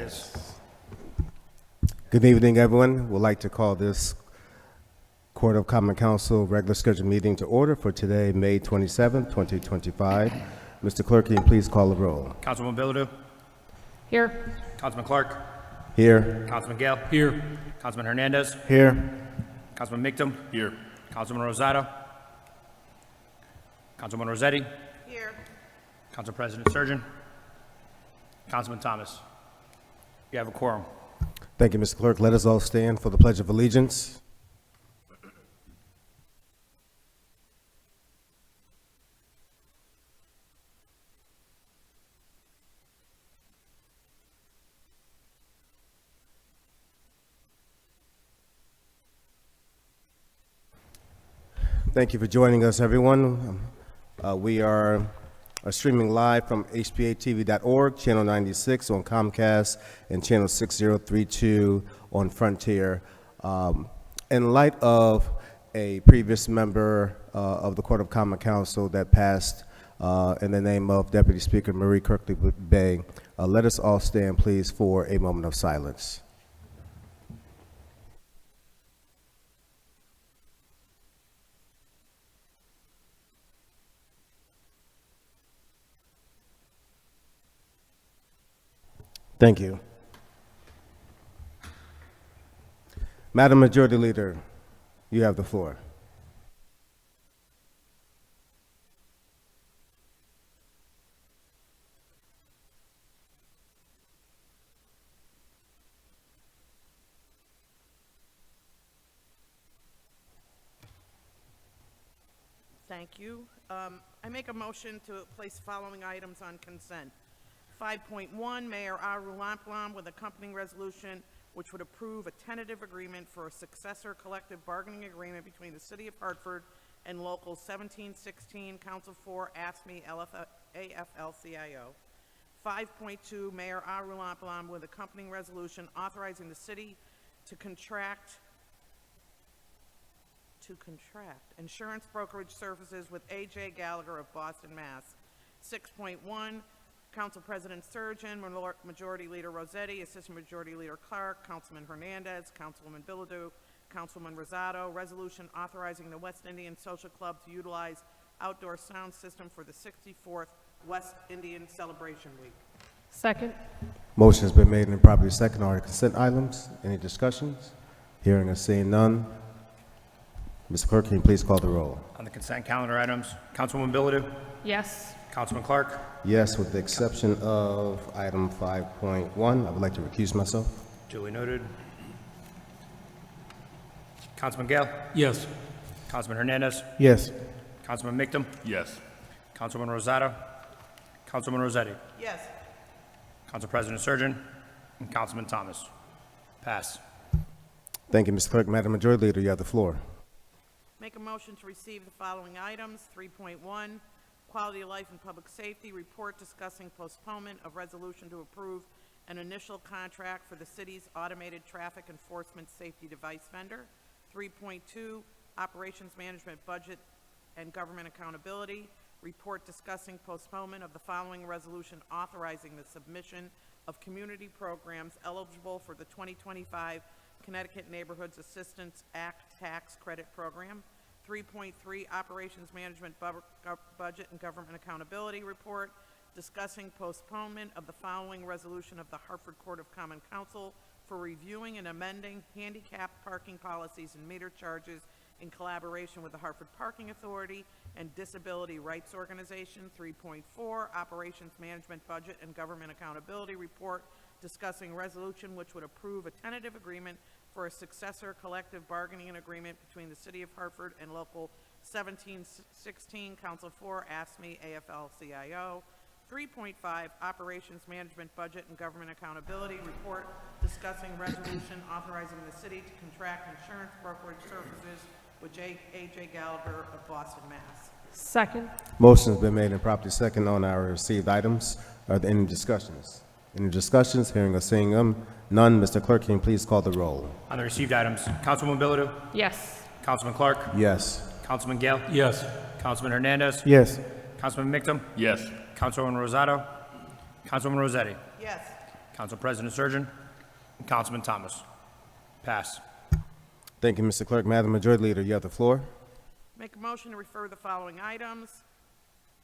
is. Good evening, everyone. We'd like to call this Court of Common Council regular scheduled meeting to order for today, May 27, 2025. Mr. Clerk, can you please call the roll? Councilwoman Bilodeau. Here. Councilman Clark. Here. Councilman Gale. Here. Councilman Hernandez. Here. Councilman Mictum. Here. Councilman Rosado. Councilman Rossetti. Here. Council President Surgeon. Councilman Thomas. You have a quorum. Thank you, Mr. Clerk. Let us all stand for the Pledge of Allegiance. Thank you for joining us, everyone. We are streaming live from HPA-TV.org, channel 96 on Comcast, and channel 6032 on Frontier. In light of a previous member of the Court of Common Council that passed in the name of Deputy Speaker Marie Kirkley Bay, let us all stand, please, for a moment of silence. Thank you. Madam Majority Leader, you have the floor. Thank you. I make a motion to place the following items on consent. 5.1, Mayor Arulamplam with accompanying resolution which would approve a tentative agreement for a successor collective bargaining agreement between the City of Hartford and Local 1716, Council 4, AFSCME, AFL-CIO. 5.2, Mayor Arulamplam with accompanying resolution authorizing the city to contract insurance brokerage services with A.J. Gallagher of Boston, Mass. 6.1, Council President Surgeon, Majority Leader Rossetti, Assistant Majority Leader Clark, Councilman Hernandez, Councilwoman Bilodeau, Councilman Rosado, resolution authorizing the West Indian Social Club to utilize outdoor sound system for the 64th West Indian Celebration Week. Second. Motion has been made and properly seconded on the consent items. Any discussions? Hearing and seeing none. Mr. Clerk, can you please call the roll? On the consent calendar items, Councilwoman Bilodeau. Yes. Councilman Clark. Yes, with the exception of item 5.1. I would like to recuse myself. Duly noted. Councilman Gale. Yes. Councilman Hernandez. Yes. Councilman Mictum. Yes. Councilman Rosado. Councilman Rossetti. Yes. Council President Surgeon. And Councilman Thomas. Pass. Thank you, Mr. Clerk. Madam Majority Leader, you have the floor. Make a motion to receive the following items. 3.1, Quality of Life and Public Safety Report discussing postponement of resolution to approve an initial contract for the city's automated traffic enforcement safety device vendor. 3.2, Operations Management Budget and Government Accountability Report discussing postponement of the following resolution authorizing the submission of community programs eligible for the 2025 Connecticut Neighborhoods Assistance Act Tax Credit Program. 3.3, Operations Management Budget and Government Accountability Report discussing postponement of the following resolution of the Hartford Court of Common Council for reviewing and amending handicapped parking policies and meter charges in collaboration with the Hartford Parking Authority and Disability Rights Organization. 3.4, Operations Management Budget and Government Accountability Report discussing resolution which would approve a tentative agreement for a successor collective bargaining agreement between the City of Hartford and Local 1716, Council 4, AFSCME, AFL-CIO. 3.5, Operations Management Budget and Government Accountability Report discussing resolution authorizing the city to contract insurance brokerage services with A.J. Gallagher of Boston, Mass. Second. Motion has been made and properly seconded on our received items. Are there any discussions? Any discussions? Hearing or seeing them? None. Mr. Clerk, can you please call the roll? On the received items, Councilwoman Bilodeau. Yes. Councilman Clark. Yes. Councilman Gale. Yes. Councilman Hernandez. Yes. Councilman Mictum. Yes. Councilwoman Rosado. Councilwoman Rossetti. Yes. Council President Surgeon and Councilman Thomas. Pass. Thank you, Mr. Clerk. Madam Majority Leader, you have the floor. Make a motion to refer the following items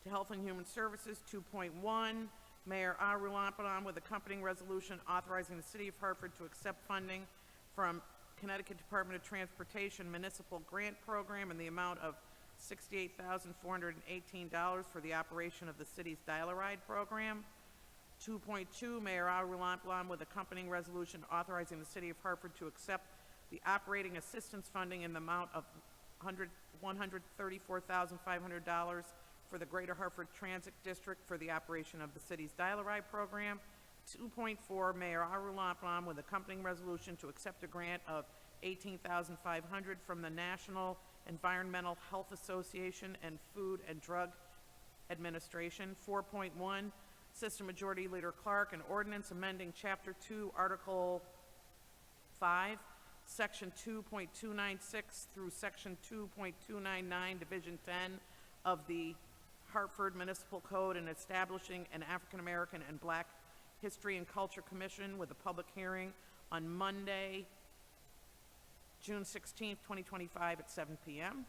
to Health and Human Services. 2.1, Mayor Arulampadam with accompanying resolution authorizing the City of Hartford to accept funding from Connecticut Department of Transportation Municipal Grant Program in the amount of $68,418 for the operation of the city's Dial-A-Ride program. 2.2, Mayor Arulampadam with accompanying resolution authorizing the City of Hartford to accept the operating assistance funding in the amount of $134,500 for the Greater Hartford Transit District for the operation of the city's Dial-A-Ride program. 2.4, Mayor Arulampadam with accompanying resolution to accept a grant of $18,500 from the National Environmental Health Association and Food and Drug Administration. 4.1, System Majority Leader Clark, an ordinance amending Chapter 2, Article 5, Section 2.296 through Section 2.299, Division 10 of the Hartford Municipal Code and establishing an African American and Black History and Culture Commission with a public hearing on Monday, June 16, 2025 at 7 p.m.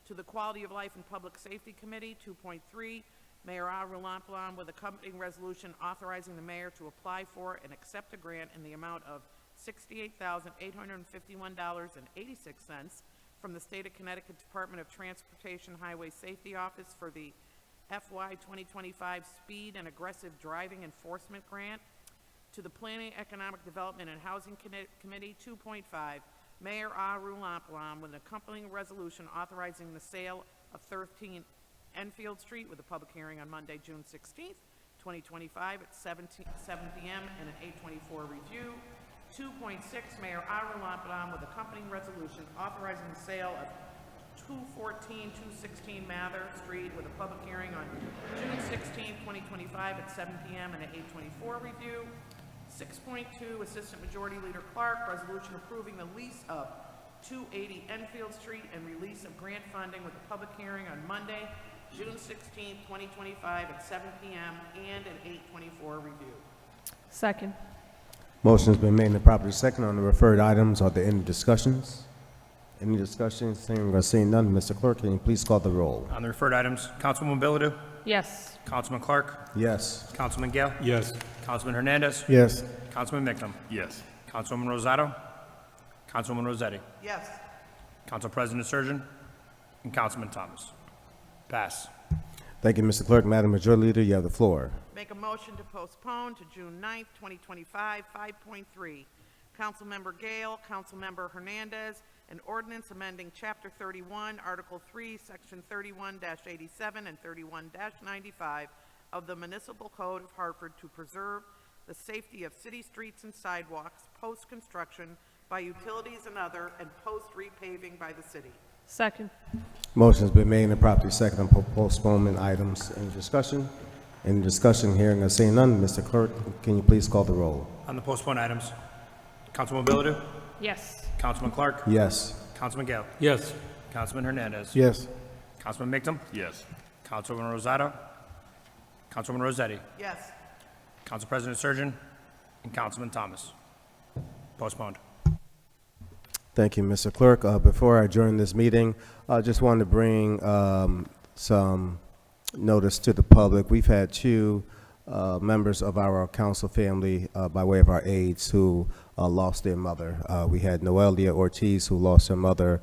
To the Quality of Life and Public Safety Committee. 2.3, Mayor Arulampadam with accompanying resolution authorizing the mayor to apply for and accept a grant in the amount of $68,851.86 from the State of Connecticut Department of Transportation Highway Safety Office for the FY 2025 Speed and Aggressive Driving Enforcement Grant. To the Planning, Economic Development, and Housing Committee. 2.5, Mayor Arulampadam with an accompanying resolution authorizing the sale of 13 Enfield Street with a public hearing on Monday, June 16th, 2025 at 7 p.m. and an 824 review. 2.6, Mayor Arulampadam with accompanying resolution authorizing the sale of 216 Mather Street with a public hearing on June 16, 2025 at 7 p.m. and an 824 review. 6.2, Assistant Majority Leader Clark, resolution approving the lease of 280 Enfield Street and release of grant funding with a public hearing on Monday, June 16, 2025 at 7 p.m. and an 824 review. Second. Motion has been made and properly second on the referred items. Are there any discussions? Any discussions? Seeing none, Mr. Clerk, can you please call the roll? On the referred items, Councilwoman Bilodeau, Yes. Councilman Clark, Yes. Councilman Gale, Yes. Councilman Hernandez, Yes. Councilman Mickham, Yes. Councilwoman Rosato, Councilwoman Rossetti, Yes. Council President Surgeon, and Councilman Thomas. Pass. Thank you, Mr. Clerk. Madam Majority Leader, you have the floor. Make a motion to postpone to June 9th, 2025. 5.3, Councilmember Gale, Councilmember Hernandez, an ordinance amending Chapter 31, Article 3, Section 31-87 and 31-95 of the Municipal Code of Hartford to preserve the safety of city streets and sidewalks post-construction by utilities and other, and post-repaving by the city. Second. Motion has been made and properly second on postponement items. Any discussion? Any discussion? Hearing or seeing none, Mr. Clerk, can you please call the roll? On the postponed items, Councilwoman Bilodeau, Yes. Councilman Clark, Yes. Councilman Gale, Yes. Councilman Hernandez, Yes. Councilman Mickham, Yes. Councilwoman Rosato, Councilwoman Rossetti, Yes. Council President Surgeon, and Councilman Thomas. Postponed. Thank you, Mr. Clerk. Before I adjourn this meeting, I just wanted to bring some notice to the public. We've had two members of our council family, by way of our aides, who lost their mother. We had Noelia Ortiz, who lost her mother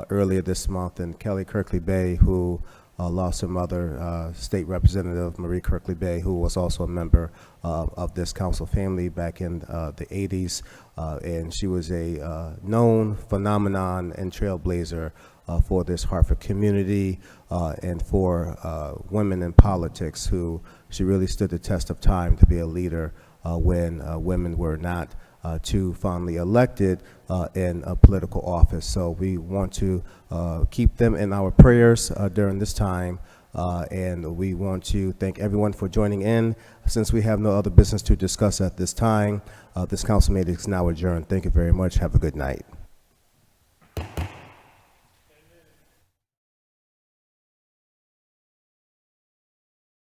earlier this month, and Kelly Kirkley Bay, who lost her mother, State Representative Marie Kirkley Bay, who was also a member of this council family back in the 80s. And she was a known phenomenon and trailblazer for this Hartford community and for women in politics, who she really stood the test of time to be a leader when women were not too fondly elected in a political office. So we want to keep them in our prayers during this time, and we want to thank everyone for joining in. Since we have no other business to discuss at this time, this council meeting is now adjourned. Thank you very much. Have a good night.